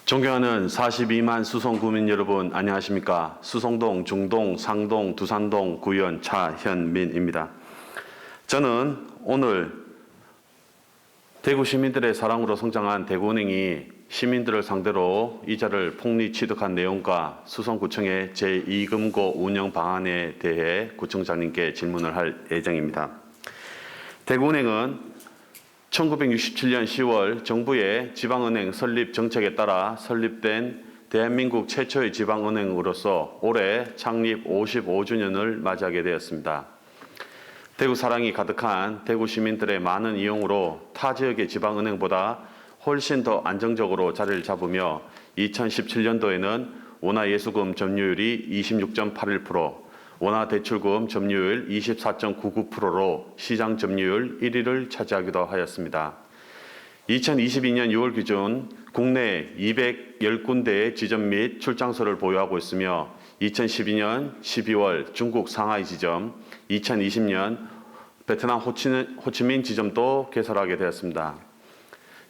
존경하는 42만 수성구민 여러분, 안녕하십니까? 수성동, 중동, 상동, 두산동 구의원 차현민입니다. 저는 오늘 대구 시민들의 사랑으로 성장한 대구은행이 시민들을 상대로 이자를 폭리 취득한 내용과 수성구청의 제2금고 운영 방안에 대해 구청장님께 질문을 할 예정입니다. 대구은행은 1967년 10월 정부의 지방은행 설립 정책에 따라 설립된 대한민국 최초의 지방은행으로서 올해 창립 55주년을 맞이하게 되었습니다. 대구 사랑이 가득한 대구 시민들의 많은 이용으로 타 지역의 지방은행보다 훨씬 더 안정적으로 자리를 잡으며 2017년도에는 원화예수금 점유율이 26.81%, 원화대출금 점유율 24.99%로 시장 점유율 1위를 차지하기도 하였습니다. 2022년 6월 기준 국내 210군데의 지점 및 출장소를 보유하고 있으며 2012년 12월 중국 상하이 지점, 2020년 베트남 호치민 지점도 개설하게 되었습니다.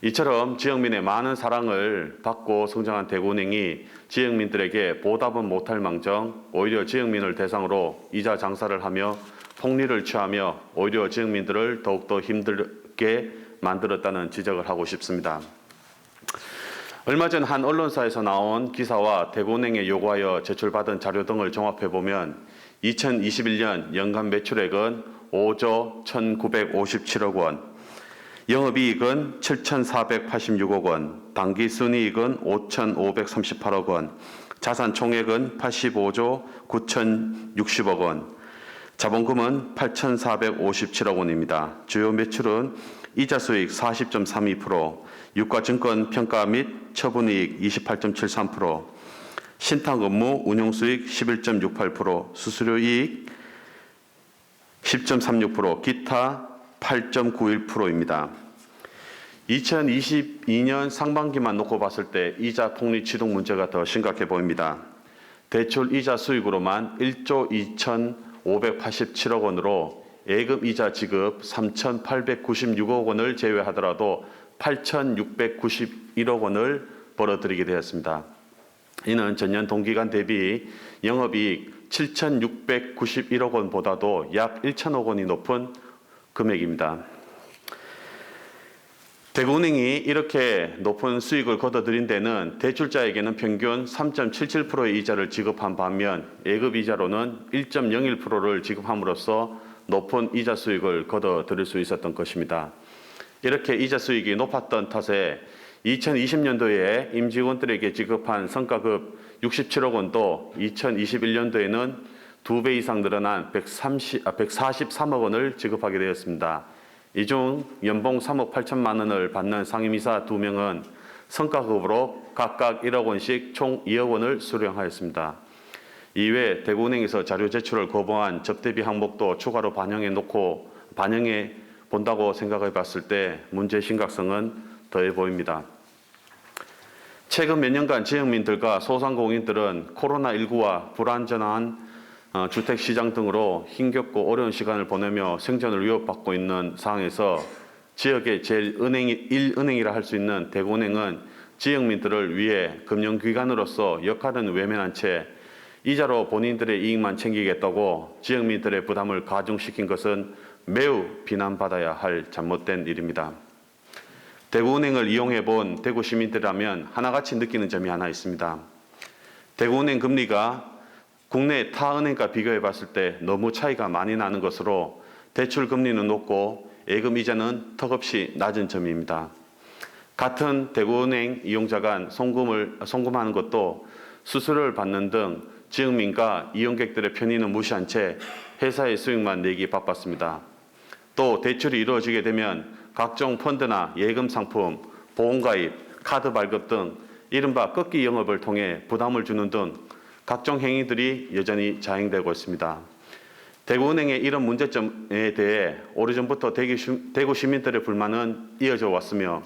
이처럼 지역민의 많은 사랑을 받고 성장한 대구은행이 지역민들에게 보답은 못할 망정 오히려 지역민을 대상으로 이자 장사를 하며 폭리를 취하며 오히려 지역민들을 더욱더 힘들게 만들었다는 지적을 하고 싶습니다. 얼마 전 한 언론사에서 나온 기사와 대구은행에 요구하여 제출받은 자료 등을 종합해보면 2021년 연간 매출액은 5조 1,957억 원, 영업이익은 7,486억 원, 당기순이익은 5,538억 원, 자산 총액은 85조 9,060억 원, 자본금은 8,457억 원입니다. 주요 매출은 이자수익 40.32%, 유가증권 평가 및 처분이익 28.73%, 신탁업무 운용수익 11.68%, 수수료이익 10.36%, 기타 8.91%입니다. 2022년 상반기만 놓고 봤을 때 이자 폭리 취득 문제가 더 심각해 보입니다. 대출 이자 수익으로만 1조 2,587억 원으로 예금 이자 지급 3,896억 원을 제외하더라도 8,691억 원을 벌어들이게 되었습니다. 이는 전년 동기간 대비 영업이익 7,691억 원보다도 약 1천억 원이 높은 금액입니다. 대구은행이 이렇게 높은 수익을 거둬들인 데는 대출자에게는 평균 3.77%의 이자를 지급한 반면 예금이자로는 1.01%를 지급함으로써 높은 이자 수익을 거둬들일 수 있었던 것입니다. 이렇게 이자 수익이 높았던 탓에 2020년도에 임직원들에게 지급한 성과급 67억 원도 2021년도에는 2배 이상 늘어난 143억 원을 지급하게 되었습니다. 이 중 연봉 3억 8천만 원을 받는 상임이사 2명은 성과급으로 각각 1억 원씩 총 2억 원을 수령하였습니다. 이외에 대구은행에서 자료 제출을 거부한 접대비 항목도 추가로 반영해 본다고 생각해 봤을 때 문제의 심각성은 더해 보입니다. 최근 몇 년간 지역민들과 소상공인들은 코로나19와 불안전한 주택시장 등으로 힘겹고 어려운 시간을 보내며 생존을 위협받고 있는 상황에서 지역의 제일 1은행이라 할 수 있는 대구은행은 지역민들을 위해 금융기관으로서 역할은 외면한 채 이자로 본인들의 이익만 챙기겠다고 지역민들의 부담을 가중시킨 것은 매우 비난받아야 할 잘못된 일입니다. 대구은행을 이용해 본 대구 시민들이라면 하나같이 느끼는 점이 하나 있습니다. 대구은행 금리가 국내 타 은행과 비교해 봤을 때 너무 차이가 많이 나는 것으로 대출 금리는 높고 예금 이자는 턱없이 낮은 점입니다. 같은 대구은행 이용자가 송금하는 것도 수수료를 받는 등 지역민과 이용객들의 편의는 무시한 채 회사의 수익만 내기 바빴습니다. 또 대출이 이루어지게 되면 각종 펀드나 예금 상품, 보험가입, 카드 발급 등 이른바 꺾기 영업을 통해 부담을 주는 등 각종 행위들이 여전히 자행되고 있습니다. 대구은행의 이런 문제점에 대해 오래전부터 대구 시민들의 불만은 이어져 왔으며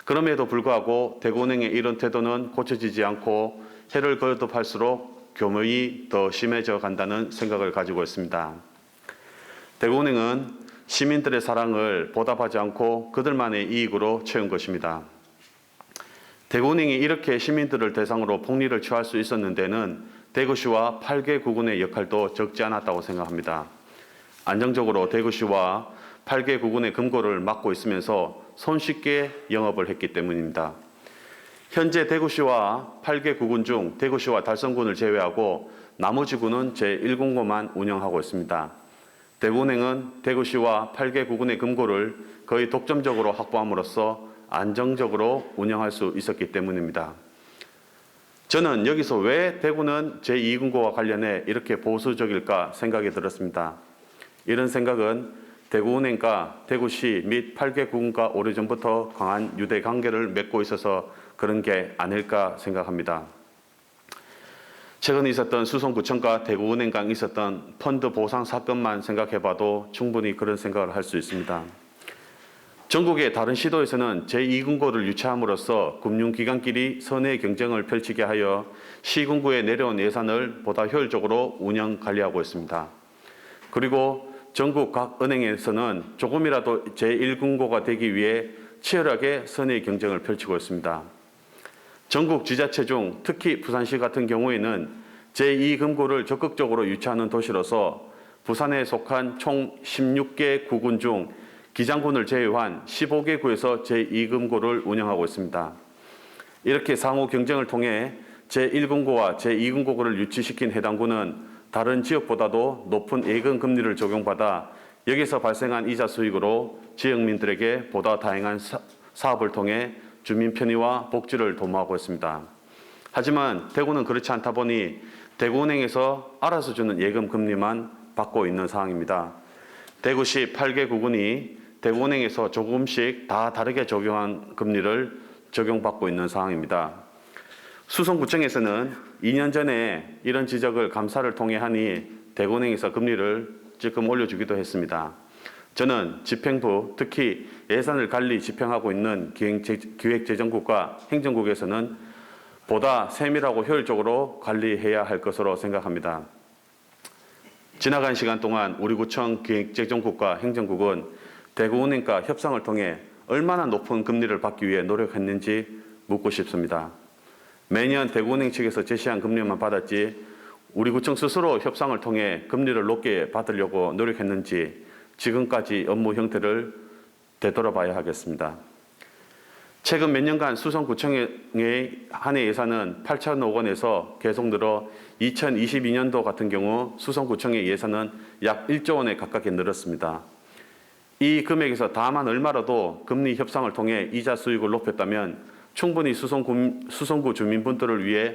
그럼에도 불구하고 대구은행의 이런 태도는 고쳐지지 않고 해를 거듭할수록 교묘히 더 심해져 간다는 생각을 가지고 있습니다. 대구은행은 시민들의 사랑을 보답하지 않고 그들만의 이익으로 채운 것입니다. 대구은행이 이렇게 시민들을 대상으로 폭리를 취할 수 있었는 데는 대구시와 8개 구군의 역할도 적지 않았다고 생각합니다. 안정적으로 대구시와 8개 구군의 금고를 막고 있으면서 손쉽게 영업을 했기 때문입니다. 현재 대구시와 8개 구군 중 대구시와 달성군을 제외하고 나머지 군은 제1금고만 운영하고 있습니다. 대구은행은 대구시와 8개 구군의 금고를 거의 독점적으로 확보함으로써 안정적으로 운영할 수 있었기 때문입니다. 저는 여기서 왜 대구는 제2금고와 관련해 이렇게 보수적일까 생각이 들었습니다. 이런 생각은 대구은행과 대구시 및 8개 구군과 오래전부터 강한 유대 관계를 맺고 있어서 그런 게 아닐까 생각합니다. 최근 있었던 수성구청과 대구은행 간 있었던 펀드 보상 사건만 생각해봐도 충분히 그런 생각을 할 수 있습니다. 전국의 다른 시도에서는 제2금고를 유치함으로써 금융기관끼리 선의 경쟁을 펼치게 하여 시금고에 내려온 예산을 보다 효율적으로 운영 관리하고 있습니다. 그리고 전국 각 은행에서는 조금이라도 제1금고가 되기 위해 치열하게 선의 경쟁을 펼치고 있습니다. 전국 지자체 중 특히 부산시 같은 경우에는 제2금고를 적극적으로 유치하는 도시로서 부산에 속한 총 16개 구군 중 기장군을 제외한 15개 구에서 제2금고를 운영하고 있습니다. 이렇게 상호 경쟁을 통해 제1금고와 제2금고를 유치시킨 해당 구는 다른 지역보다도 높은 예금 금리를 적용받아 여기서 발생한 이자 수익으로 지역민들에게 보다 다양한 사업을 통해 주민 편의와 복지를 도모하고 있습니다. 하지만 대구는 그렇지 않다 보니 대구은행에서 알아서 주는 예금 금리만 받고 있는 상황입니다. 대구시 8개 구군이 대구은행에서 조금씩 다 다르게 적용한 금리를 적용받고 있는 상황입니다. 수성구청에서는 2년 전에 이런 지적을 감사를 통해 하니 대구은행에서 금리를 조금 올려주기도 했습니다. 저는 집행부, 특히 예산을 관리 집행하고 있는 기획재정국과 행정국에서는 보다 세밀하고 효율적으로 관리해야 할 것으로 생각합니다. 지나간 시간 동안 우리 구청 기획재정국과 행정국은 대구은행과 협상을 통해 얼마나 높은 금리를 받기 위해 노력했는지 묻고 싶습니다. 매년 대구은행 측에서 제시한 금리만 받았지 우리 구청 스스로 협상을 통해 금리를 높게 받으려고 노력했는지 지금까지 업무 형태를 되돌아봐야 하겠습니다. 최근 몇 년간 수성구청의 한 해 예산은 8천억 원에서 계속 늘어 2022년도 같은 경우 수성구청의 예산은 약 1조 원에 가깝게 늘었습니다. 이 금액에서 다만 얼마라도 금리 협상을 통해 이자 수익을 높였다면 충분히 수성구 주민분들을 위해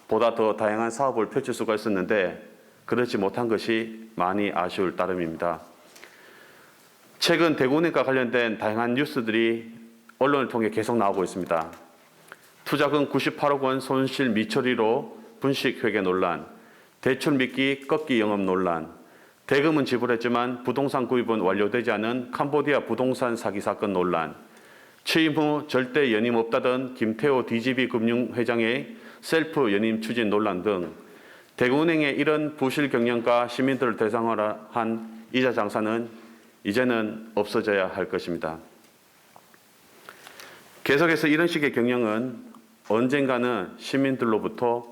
보다 더 다양한 사업을 펼칠 수가 있었는데 그렇지 못한 것이 많이 아쉬울 따름입니다. 최근 대구은행과 관련된 다양한 뉴스들이 언론을 통해 계속 나오고 있습니다. 투자금 98억 원 손실 미처리로 분식 회계 논란, 대출 미끼 꺾기 영업 논란, 대금은 지불했지만 부동산 구입은 완료되지 않은 캄보디아 부동산 사기 사건 논란, 취임 후 절대 연임 없다던 김태호 DGB 금융회장의 셀프 연임 추진 논란 등 대구은행의 이런 부실 경영과 시민들을 대상으로 한 이자 장사는 이제는 없어져야 할 것입니다. 계속해서 이런 식의 경영은 언젠가는 시민들로부터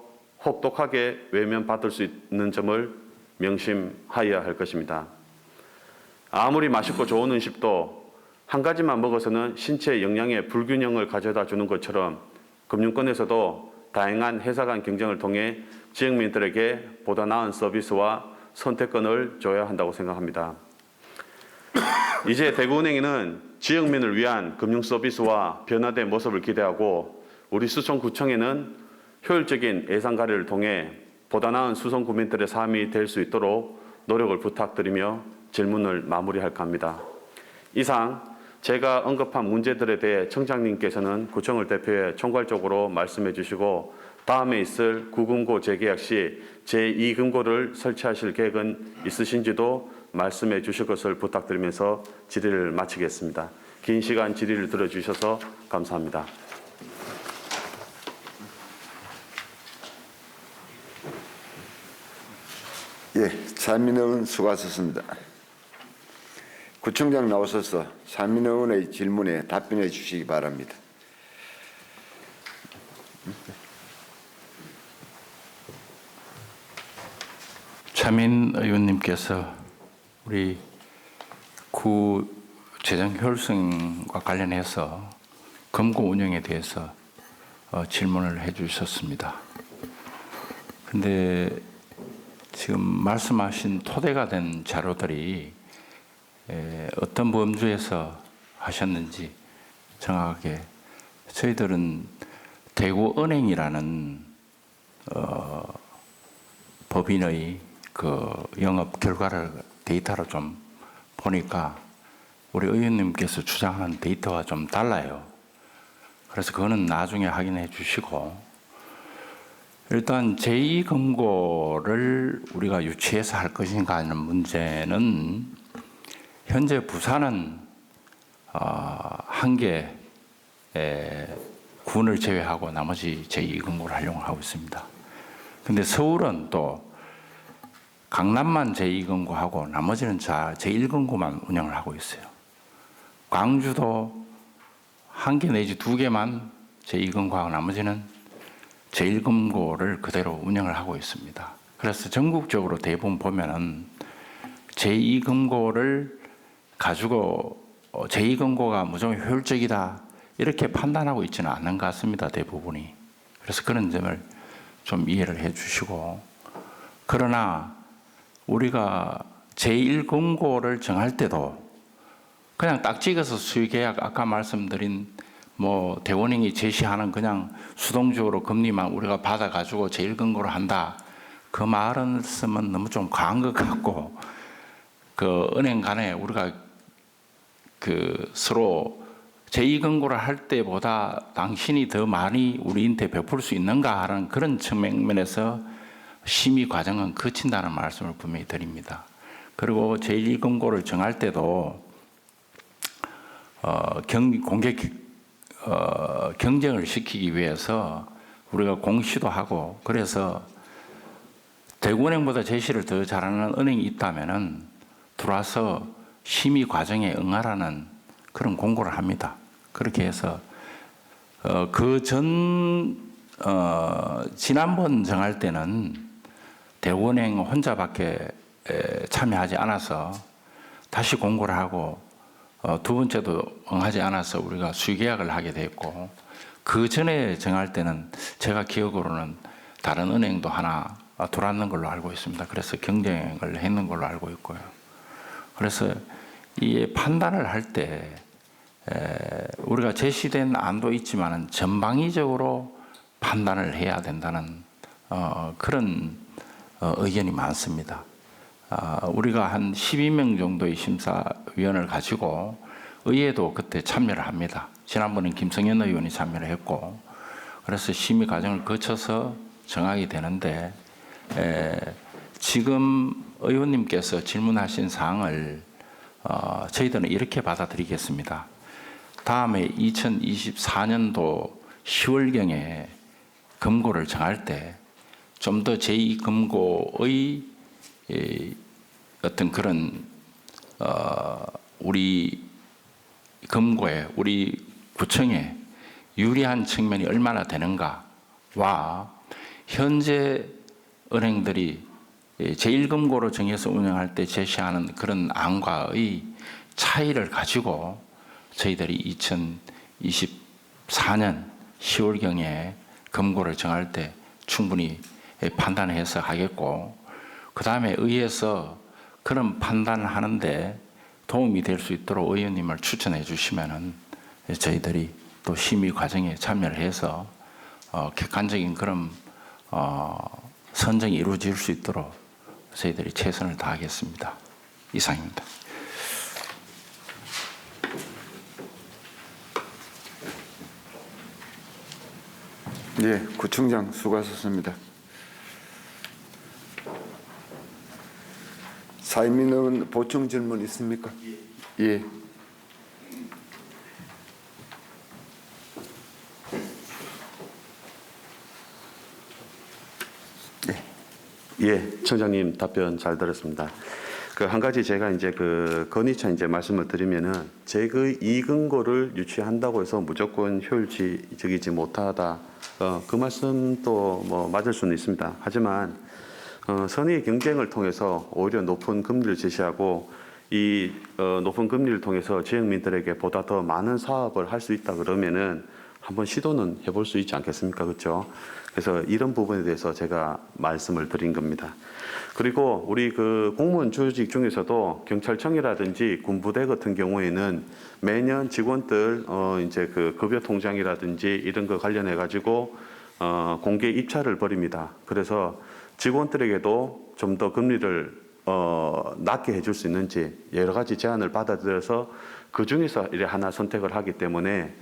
혹독하게 외면받을 수 있는 점을 명심하여야 할 것입니다. 아무리 맛있고 좋은 음식도 한 가지만 먹어서는 신체 영양에 불균형을 가져다 주는 것처럼 금융권에서도 다양한 회사 간 경쟁을 통해 지역민들에게 보다 나은 서비스와 선택권을 줘야 한다고 생각합니다. 이제 대구은행에는 지역민을 위한 금융 서비스와 변화된 모습을 기대하고 우리 수성구청에는 효율적인 예산 관리를 통해 보다 나은 수성구민들의 삶이 될 수 있도록 노력을 부탁드리며 질문을 마무리할까 합니다. 이상 제가 언급한 문제들에 대해 청장님께서는 구청을 대표해 총괄적으로 말씀해 주시고 다음에 있을 구금고 재계약 시 제2금고를 설치하실 계획은 있으신지도 말씀해 주실 것을 부탁드리면서 질의를 마치겠습니다. 긴 시간 질의를 들어주셔서 감사합니다. 예, 차민호 의원 수고하셨습니다. 구청장 나오셔서 차민호 의원의 질문에 답변해 주시기 바랍니다. 차민 의원님께서 우리 구 재정 효율성과 관련해서 검고 운영에 대해서 질문을 해주셨습니다. 근데 지금 말씀하신 토대가 된 자료들이 어떤 범주에서 하셨는지 정확하게 저희들은 대구은행이라는 법인의 그 영업 결과를 데이터를 좀 보니까 우리 의원님께서 주장하는 데이터와 좀 달라요. 그래서 그거는 나중에 확인해 주시고, 일단 제2금고를 우리가 유치해서 할 것인가 하는 문제는 현재 부산은 한 개 군을 제외하고 나머지 제2금고를 활용하고 있습니다. 근데 서울은 또 강남만 제2금고하고 나머지는 제1금고만 운영을 하고 있어요. 광주도 한 개 내지 두 개만 제2금고하고 나머지는 제1금고를 그대로 운영을 하고 있습니다. 그래서 전국적으로 대부분 보면은 제2금고를 가지고 제2금고가 무조건 효율적이다 이렇게 판단하고 있지는 않는 것 같습니다. 대부분이. 그래서 그런 점을 좀 이해를 해 주시고, 그러나 우리가 제1금고를 정할 때도 그냥 딱 찍어서 수의계약 아까 말씀드린 뭐 대원행이 제시하는 그냥 수동적으로 금리만 우리가 받아가지고 제1금고를 한다, 그 말은 쓰면 너무 좀 과한 것 같고, 그 은행 간에 우리가 그 서로 제2금고를 할 때보다 당신이 더 많이 우리한테 베풀 수 있는가 하는 그런 측면에서 심의 과정은 거친다는 말씀을 분명히 드립니다. 그리고 제1금고를 정할 때도 경쟁을 시키기 위해서 우리가 공시도 하고, 그래서 대구은행보다 제시를 더 잘하는 은행이 있다면은 들어와서 심의 과정에 응하라는 그런 공고를 합니다. 그렇게 해서 지난번 정할 때는 대구은행 혼자밖에 참여하지 않아서 다시 공고를 하고, 두 번째도 응하지 않아서 우리가 수의계약을 하게 됐고, 그 전에 정할 때는 제가 기억으로는 다른 은행도 하나 들어왔는 걸로 알고 있습니다. 그래서 경쟁을 했는 걸로 알고 있고요. 그래서 이 판단을 할 때 우리가 제시된 안도 있지만은 전방위적으로 판단을 해야 된다는 그런 의견이 많습니다. 우리가 한 12명 정도의 심사위원을 가지고 의회도 그때 참여를 합니다. 지난번엔 김성현 의원이 참여를 했고, 그래서 심의 과정을 거쳐서 정하게 되는데, 지금 의원님께서 질문하신 사항을 저희들은 이렇게 받아들이겠습니다. 다음에 2024년도 10월경에 금고를 정할 때 좀 더 제2금고의 어떤 그런 우리 금고에, 우리 구청에 유리한 측면이 얼마나 되는가와 현재 은행들이 제1금고로 정해서 운영할 때 제시하는 그런 안과의 차이를 가지고 저희들이 2024년 10월경에 금고를 정할 때 충분히 판단해서 하겠고, 그 다음에 의회에서 그런 판단을 하는데 도움이 될 수 있도록 의원님을 추천해 주시면은 저희들이 또 심의 과정에 참여를 해서 객관적인 그런 선정이 이루어질 수 있도록 저희들이 최선을 다하겠습니다. 이상입니다. 예, 구청장 수고하셨습니다. 사임민 의원 보충 질문 있습니까? 예. 예, 청장님 답변 잘 들었습니다. 그 한 가지 제가 이제 그 건의차 이제 말씀을 드리면은 제2금고를 유치한다고 해서 무조건 효율적이지 못하다. 그 말씀도 뭐 맞을 수는 있습니다. 하지만 선의 경쟁을 통해서 오히려 높은 금리를 제시하고 이 높은 금리를 통해서 지역민들에게 보다 더 많은 사업을 할 수 있다 그러면은 한번 시도는 해볼 수 있지 않겠습니까? 그렇죠? 그래서 이런 부분에 대해서 제가 말씀을 드린 겁니다. 그리고 우리 그 공무원 조직 중에서도 경찰청이라든지 군부대 같은 경우에는 매년 직원들 이제 그 급여 통장이라든지 이런 거 관련해 가지고 공개 입찰을 벌입니다. 그래서 직원들에게도 좀 더 금리를 낮게 해줄 수 있는지 여러 가지 제안을 받아들여서 그 중에서 이래 하나 선택을 하기 때문에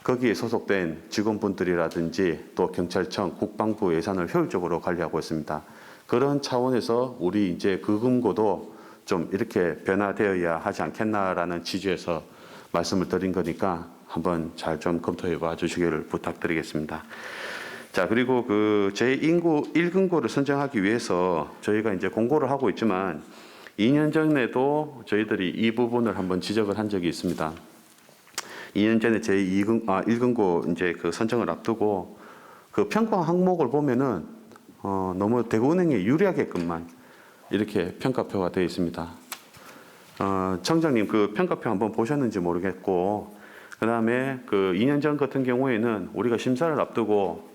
거기에 소속된 직원분들이라든지 또 경찰청, 국방부 예산을 효율적으로 관리하고 있습니다. 그런 차원에서 우리 이제 거금고도 좀 이렇게 변화되어야 하지 않겠나라는 취지에서 말씀을 드린 거니까 한번 잘 좀 검토해 봐 주시기를 부탁드리겠습니다. 자, 그리고 그 제1금고 1금고를 선정하기 위해서 저희가 이제 공고를 하고 있지만 2년 전에도 저희들이 이 부분을 한번 지적을 한 적이 있습니다. 2년 전에 제1금고 이제 그 선정을 앞두고 그 평가 항목을 보면은 너무 대구은행에 유리하게끔만 이렇게 평가표가 되어 있습니다. 청장님 그 평가표 한번 보셨는지 모르겠고, 그 다음에 그 2년 전 같은 경우에는 우리가 심사를 앞두고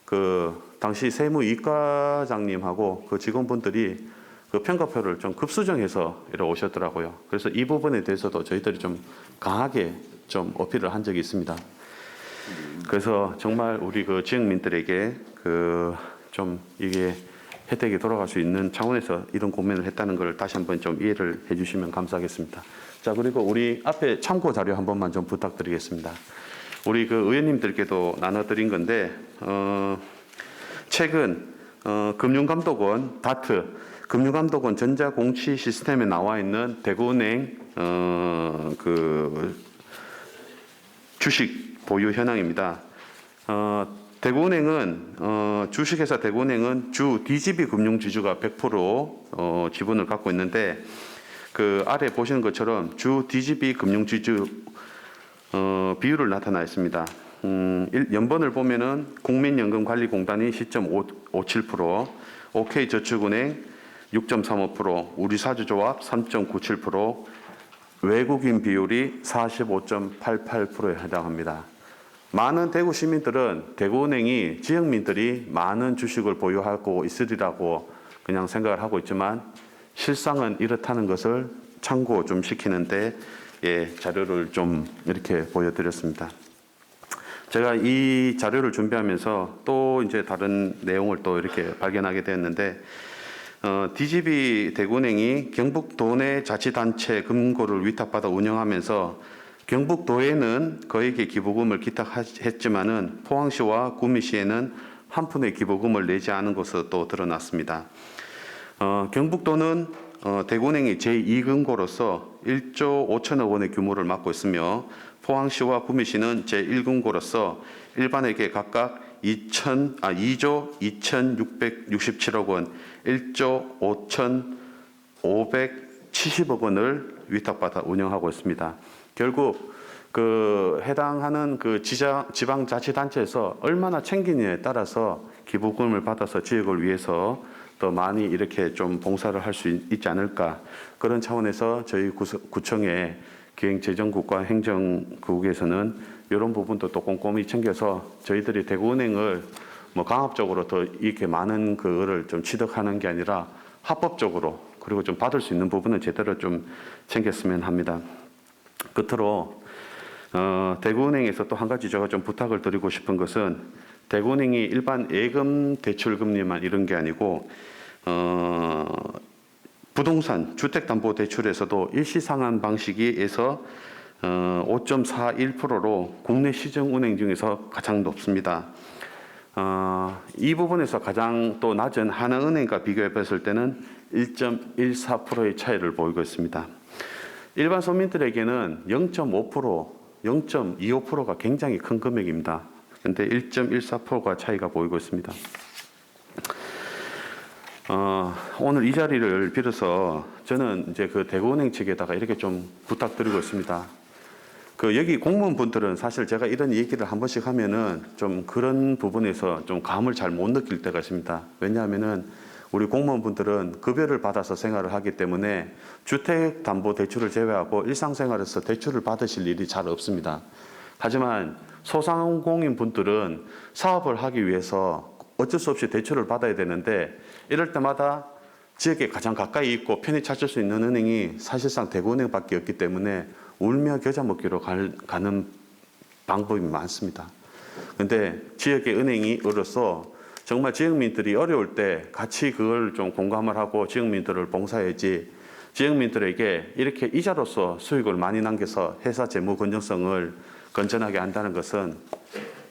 그 당시 세무이과장님하고 그 직원분들이 그 평가표를 좀 급수정해서 이렇게 오셨더라고요. 그래서 이 부분에 대해서도 저희들이 좀 강하게 좀 어필을 한 적이 있습니다. 그래서 정말 우리 그 지역민들에게 그 좀 이게 혜택이 돌아갈 수 있는 차원에서 이런 고민을 했다는 걸 다시 한번 좀 이해를 해주시면 감사하겠습니다. 자, 그리고 우리 앞에 참고 자료 한 번만 좀 부탁드리겠습니다. 우리 그 의원님들께도 나눠드린 건데 최근 금융감독원 다트 금융감독원 전자공시 시스템에 나와 있는 대구은행 그 주식 보유 현황입니다. 대구은행은 주식회사 대구은행은 주 DGB 금융지주가 100% 지분을 갖고 있는데 그 아래 보시는 것처럼 주 DGB 금융지주 비율을 나타나 있습니다. 연번을 보면은 국민연금관리공단이 10.57%, OK저축은행 6.35%, 우리사주조합 3.97%, 외국인 비율이 45.88%에 해당합니다. 많은 대구 시민들은 대구은행이 지역민들이 많은 주식을 보유하고 있으리라고 그냥 생각을 하고 있지만 실상은 이렇다는 것을 참고 좀 시키는데 자료를 좀 이렇게 보여드렸습니다. 제가 이 자료를 준비하면서 또 이제 다른 내용을 또 이렇게 발견하게 되었는데 DGB 대구은행이 경북도내 자치단체 금고를 위탁받아 운영하면서 경북도에는 거액의 기부금을 기탁했지만은 포항시와 구미시에는 한 푼의 기부금을 내지 않은 것으로 또 드러났습니다. 경북도는 대구은행이 제2금고로서 1조 5천억 원의 규모를 맡고 있으며 포항시와 구미시는 제1금고로서 일반에게 각각 2조 2,667억 원, 1조 5,570억 원을 위탁받아 운영하고 있습니다. 결국 그 해당하는 그 지방자치단체에서 얼마나 챙기느냐에 따라서 기부금을 받아서 지역을 위해서 더 많이 이렇게 좀 봉사를 할 수 있지 않을까, 그런 차원에서 저희 구청의 기행재정국과 행정국에서는 이런 부분도 또 꼼꼼히 챙겨서 저희들이 대구은행을 뭐 강압적으로 더 이렇게 많은 그거를 좀 취득하는 게 아니라 합법적으로, 그리고 좀 받을 수 있는 부분은 제대로 좀 챙겼으면 합니다. 끝으로 대구은행에서 또 한 가지 제가 좀 부탁을 드리고 싶은 것은, 대구은행이 일반 예금 대출 금리만 이런 게 아니고 부동산 주택담보대출에서도 일시상환 방식에서 5.41%로 국내 시중은행 중에서 가장 높습니다. 이 부분에서 가장 또 낮은 하나은행과 비교해 봤을 때는 1.14%의 차이를 보이고 있습니다. 일반 서민들에게는 0.5%, 0.25%가 굉장히 큰 금액입니다. 그런데 1.14%가 차이가 보이고 있습니다. 오늘 이 자리를 빌어서 저는 이제 그 대구은행 측에다가 이렇게 좀 부탁드리고 있습니다. 그 여기 공무원분들은 사실 제가 이런 얘기를 한 번씩 하면은 좀 그런 부분에서 좀 감을 잘 못 느낄 때가 있습니다. 왜냐하면은 우리 공무원분들은 급여를 받아서 생활을 하기 때문에 주택담보대출을 제외하고 일상생활에서 대출을 받으실 일이 잘 없습니다. 하지만 소상공인분들은 사업을 하기 위해서 어쩔 수 없이 대출을 받아야 되는데 이럴 때마다 지역에 가장 가까이 있고 편히 찾을 수 있는 은행이 사실상 대구은행밖에 없기 때문에 울며 겨자 먹기로 가는 방법이 많습니다. 근데 지역의 은행이 어려서 정말 지역민들이 어려울 때 같이 그걸 좀 공감을 하고 지역민들을 봉사해야지 지역민들에게 이렇게 이자로서 수익을 많이 남겨서 회사 재무 건전성을 건전하게 한다는 것은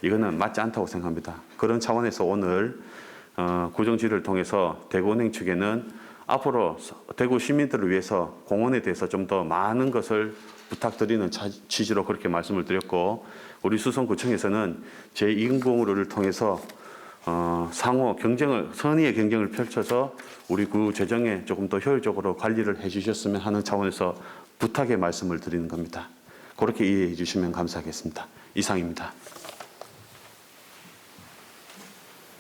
이거는 맞지 않다고 생각합니다. 그런 차원에서 오늘 구정지를 통해서 대구은행 측에는 앞으로 대구 시민들을 위해서 공원에 대해서 좀 더 많은 것을 부탁드리는 취지로 그렇게 말씀을 드렸고 우리 수성구청에서는 제2공구를 통해서 상호 경쟁을 선의의 경쟁을 펼쳐서 우리 구 재정에 조금 더 효율적으로 관리를 해주셨으면 하는 차원에서 부탁의 말씀을 드리는 겁니다. 그렇게 이해해 주시면 감사하겠습니다. 이상입니다.